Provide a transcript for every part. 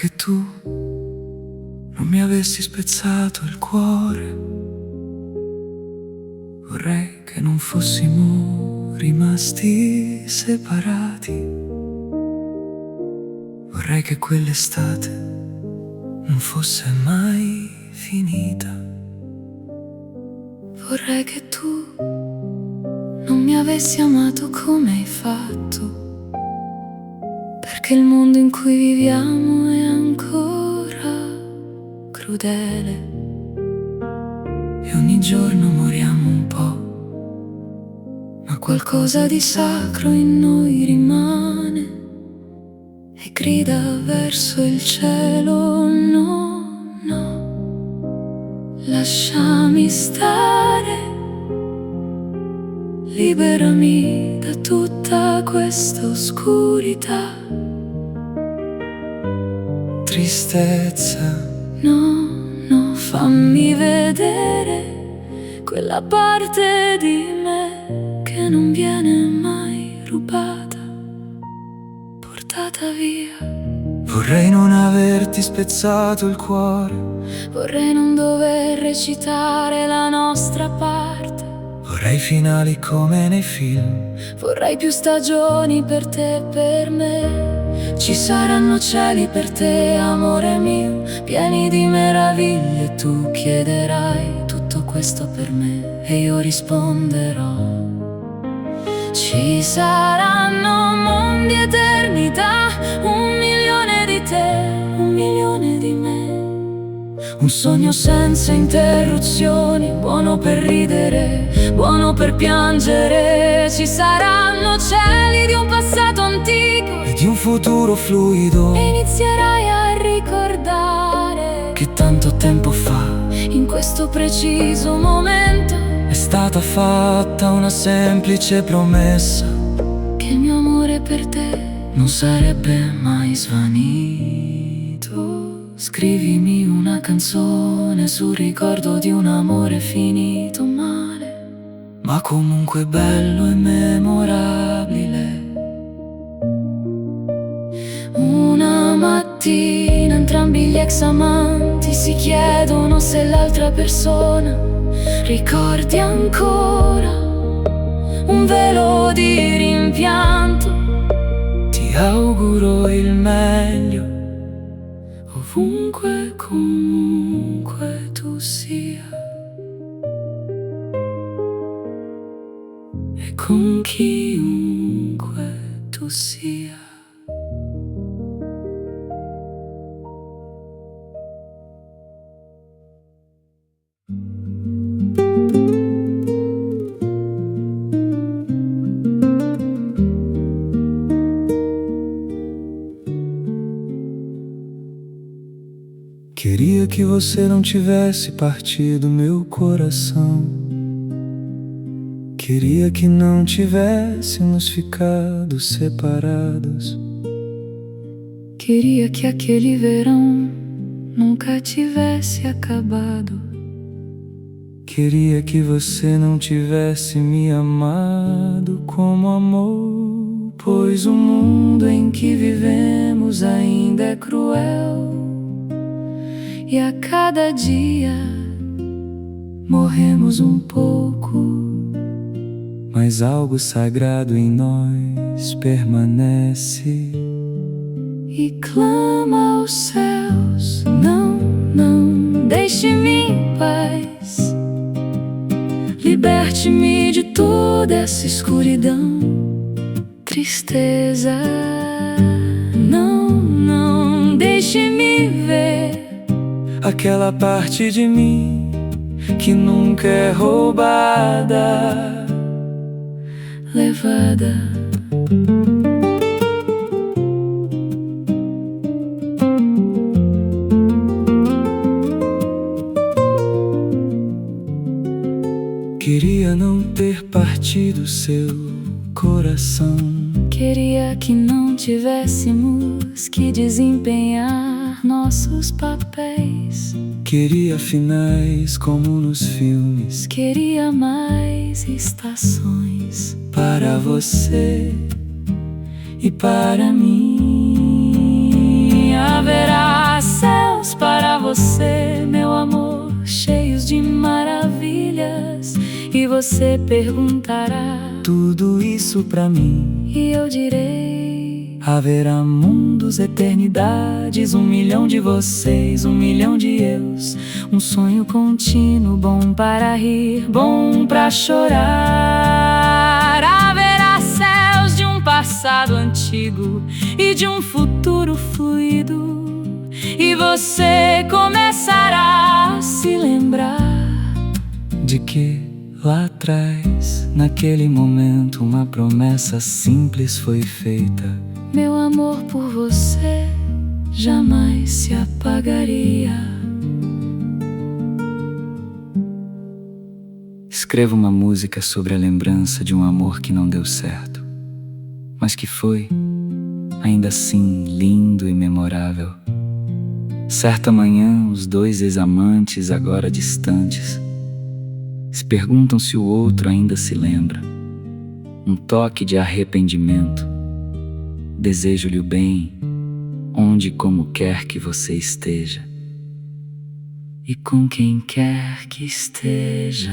che tu non mi avessi spezzato il cuore. Vorrei che non fossimo rimasti separati. Vorrei che quell'estate non fosse mai finita. Vorrei che tu non mi avessi amato come hai fatto, perché il mondo in cui viviamo è ancora crudele e ogni giorno moriamo un po', ma qualcosa di sacro in noi rimane e grida verso il cielo: no, no, lasciami stare. Liberami da tutta questa oscurità. Tristezza, no, no, fammi vedere quella parte di me che non viene mai rubata, portata via. Vorrei non averti spezzato il cuore. Vorrei non dover recitare la nostra parte. Vorrei finali come nei film. Vorrei più stagioni per te e per me. Ci saranno cieli per te, amore mio, pieni di meraviglie. Tu chiederai tutto questo per me e io risponderò: ci saranno mondi, eternità, 1.000.000 di te, 1.000.000 di me. Un sogno senza interruzioni, buono per ridere, buono per piangere. Ci saranno cieli di un passato antico e di un futuro fluido, e inizierai a ricordare che tanto tempo fa, in questo preciso momento, è stata fatta una semplice promessa: che il mio amore per te non sarebbe mai svanito. Scrivimi una canzone sul ricordo di un amore finito male, ma comunque bello e memorabile. Una mattina entrambi gli ex amanti si chiedono se l'altra persona ricordi ancora un velo di rimpianto. Ti auguro il meglio ovunque, comunque tu sia, e con chiunque tu sia. Queria que você não tivesse partido meu coração. Queria que não tivéssemos ficado separados. Queria que aquele verão nunca tivesse acabado. Queria que você não tivesse me amado como amor, pois o mundo em que vivemos ainda é cruel. E a cada dia morremos um pouco, mas algo sagrado em nós permanece e clama aos céus: não, não, deixe-me em paz. Liberte-me de toda essa escuridão, tristeza. Não, não, deixe-me ver aquela parte de mim que nunca é roubada, levada. Queria não ter partido seu coração. Queria que não tivéssemos que desempenhar nossos papéis. Queria finais como nos filmes. Queria mais estações para você e para mim. Haverá céus para você, meu amor, cheios de maravilhas. E você perguntará: tudo isso pra mim? E eu direi: haverá mundos, eternidades, 1 milhão de vocês, 1 milhão de eus. um sonho contínuo, bom para rir, bom para chorar. Haverá céus de um passado antigo e de um futuro fluido, e você começará a se lembrar de que lá atrás, naquele momento, uma promessa simples foi feita. Meu amor por você jamais se apagaria. Escreva uma música sobre a lembrança de um amor que não deu certo, mas que foi, ainda assim, lindo e memorável. Certa manhã, os dois ex-amantes, agora distantes, se perguntam se o outro ainda se lembra. Um toque de arrependimento. Desejo-lhe o bem, onde e como quer que você esteja, e com quem quer que esteja.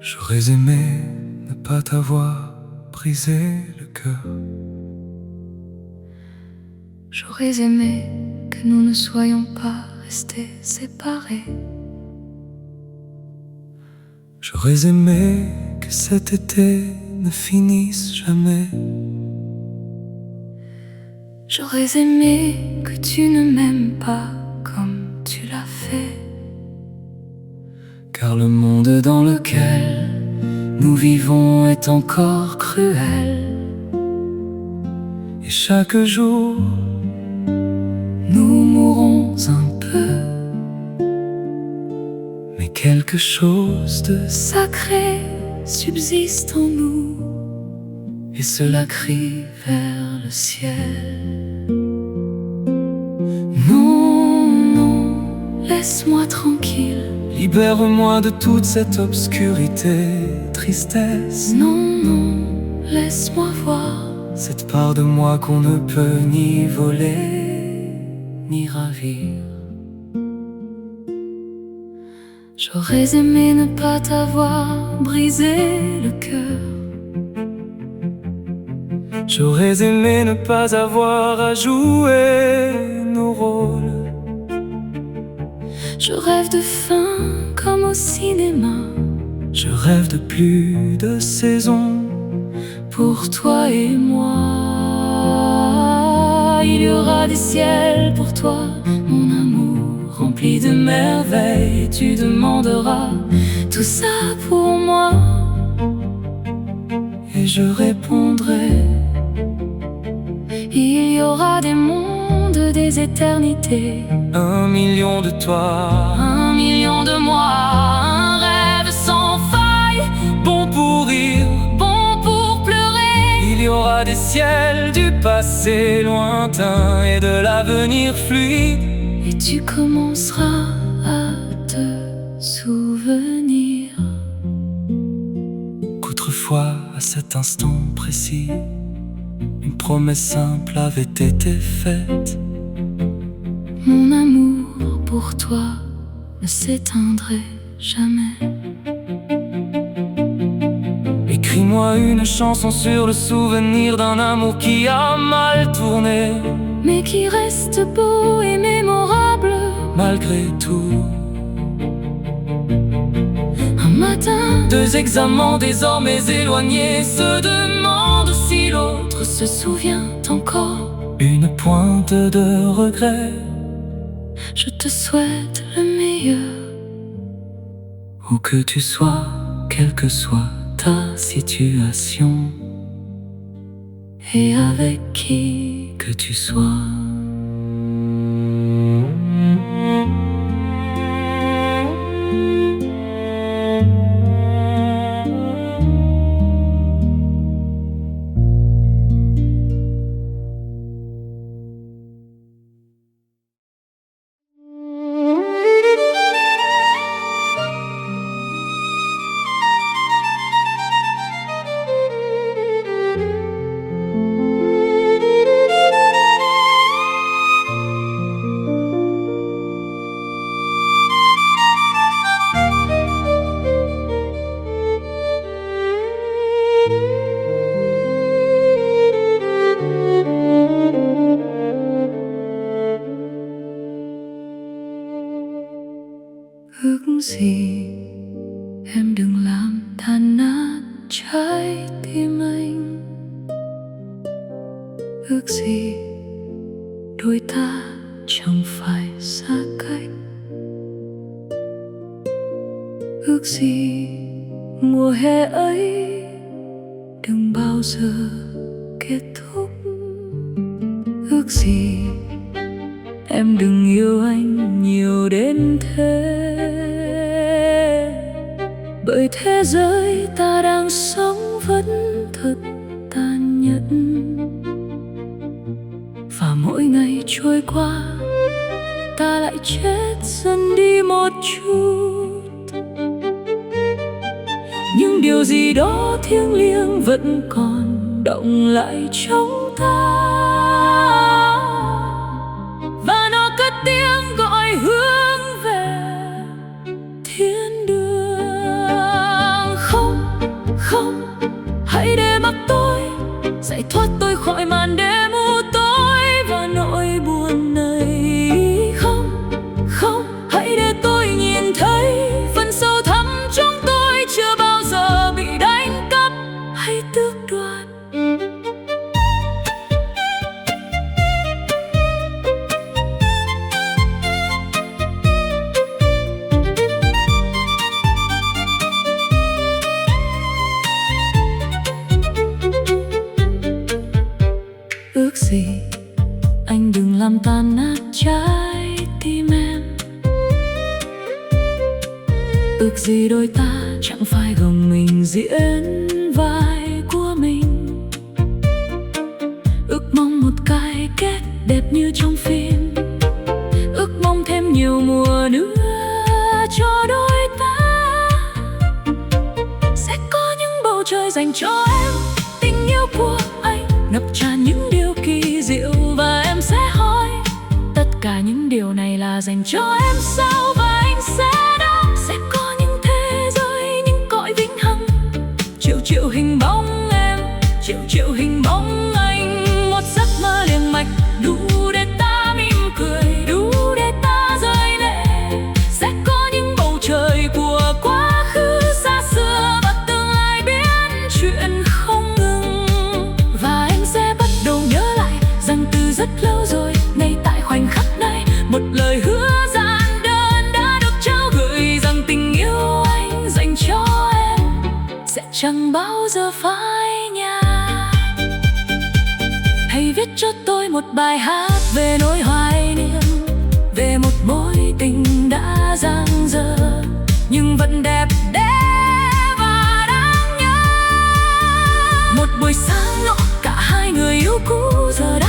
J'aurais aimé ne pas t'avoir brisé le cœur. J'aurais aimé que nous ne soyons pas restés séparés. J'aurais aimé que cet été ne finisse jamais. J'aurais aimé que tu ne m'aimes pas comme tu l'as fait. Car le monde dans lequel nous vivons est encore cruel, et chaque jour nous mourrons un peu, mais quelque chose de sacré subsiste en nous, et cela crie vers le ciel. Non, non, laisse-moi tranquille. Libère-moi de toute cette obscurité, tristesse. Non, non, laisse-moi voir cette part de moi qu'on ne peut ni voler, ni ravir. J'aurais aimé ne pas t'avoir brisé le cœur. J'aurais aimé ne pas avoir à jouer nos rôles. Je rêve de fin comme au cinéma. Je rêve de plus de saisons pour toi et moi. Il y aura des ciels pour toi, mon amour, rempli de merveilles. Et tu demanderas tout ça pour moi, et je répondrai. Il y aura des mondes, des éternités, 1 million de toi, 1 million de moi, un rêve sans faille, bon pour rire, bon pour pleurer. Il y aura des ciels du passé lointain et de l'avenir fluide, et tu commenceras à te souvenir qu'autrefois, à cet instant précis, une promesse simple avait été faite. Mon amour pour toi ne s'éteindrait jamais. Écris-moi une chanson sur le souvenir d'un amour qui a mal tourné, mais qui reste beau et mémorable malgré tout. Un matin, 2 examens désormais éloignés se demandent si l'autre se souvient encore. Une pointe de regret. Je te souhaite le meilleur. Où que tu sois, quelle que soit ta situation, et avec qui que tu sois. Ước gì em đừng làm tan nát trái tim anh. Ước gì đôi ta chẳng phải xa cách. Ước gì mùa hè ấy đừng bao giờ kết thúc. Ước gì em đừng yêu anh nhiều đến thế. Bởi thế giới ta đang sống vẫn thật tàn nhẫn, và mỗi ngày trôi qua ta lại chết dần đi một chút. Nhưng điều gì đó thiêng liêng vẫn còn động lại trong ta, và nó cất tiếng gọi hướng về thiên đường. Không, không, hãy để mặc tôi giải thoát tôi khỏi màn đêm u tối và nỗi buồn này. Không, không, hãy để tôi nhìn thấy phần sâu thẳm trong tôi chưa bao giờ bị đánh cắp hay tước đoạt. Ước gì anh đừng làm tan nát trái tim em. Ước gì đôi ta chẳng phải gồng mình diễn vai của mình. Ước mong một cái kết đẹp như trong phim. Ước mong thêm nhiều mùa nữa cho đôi ta. Sẽ có những bầu trời dành cho em. Tình yêu của anh ngập tràn những điều kỳ diệu, và em sẽ hỏi tất cả những điều này là dành cho em sao? Và anh sẽ đáp sẽ có những thế giới, những cõi vĩnh hằng. Triệu triệu hình bóng em, triệu triệu hình bóng anh. Một giấc mơ liền mạch đủ để ta mỉm cười, đủ để ta rơi lệ. Sẽ có những bầu trời của quá khứ xa xưa, và tương lai biến chuyện không ngừng. Và em sẽ bắt đầu nhớ lại rằng từ rất lâu rồi, ngay tại khoảnh khắc này, một lời hứa giản đơn đã được trao gửi, rằng tình yêu anh dành cho em sẽ chẳng bao giờ phai nhạt. Hãy viết cho tôi một bài hát về nỗi hoài niệm, về một mối tình đã dang dở nhưng vẫn đẹp đẽ và đáng nhớ. Một buổi sáng nọ cả hai người yêu cũ giờ đã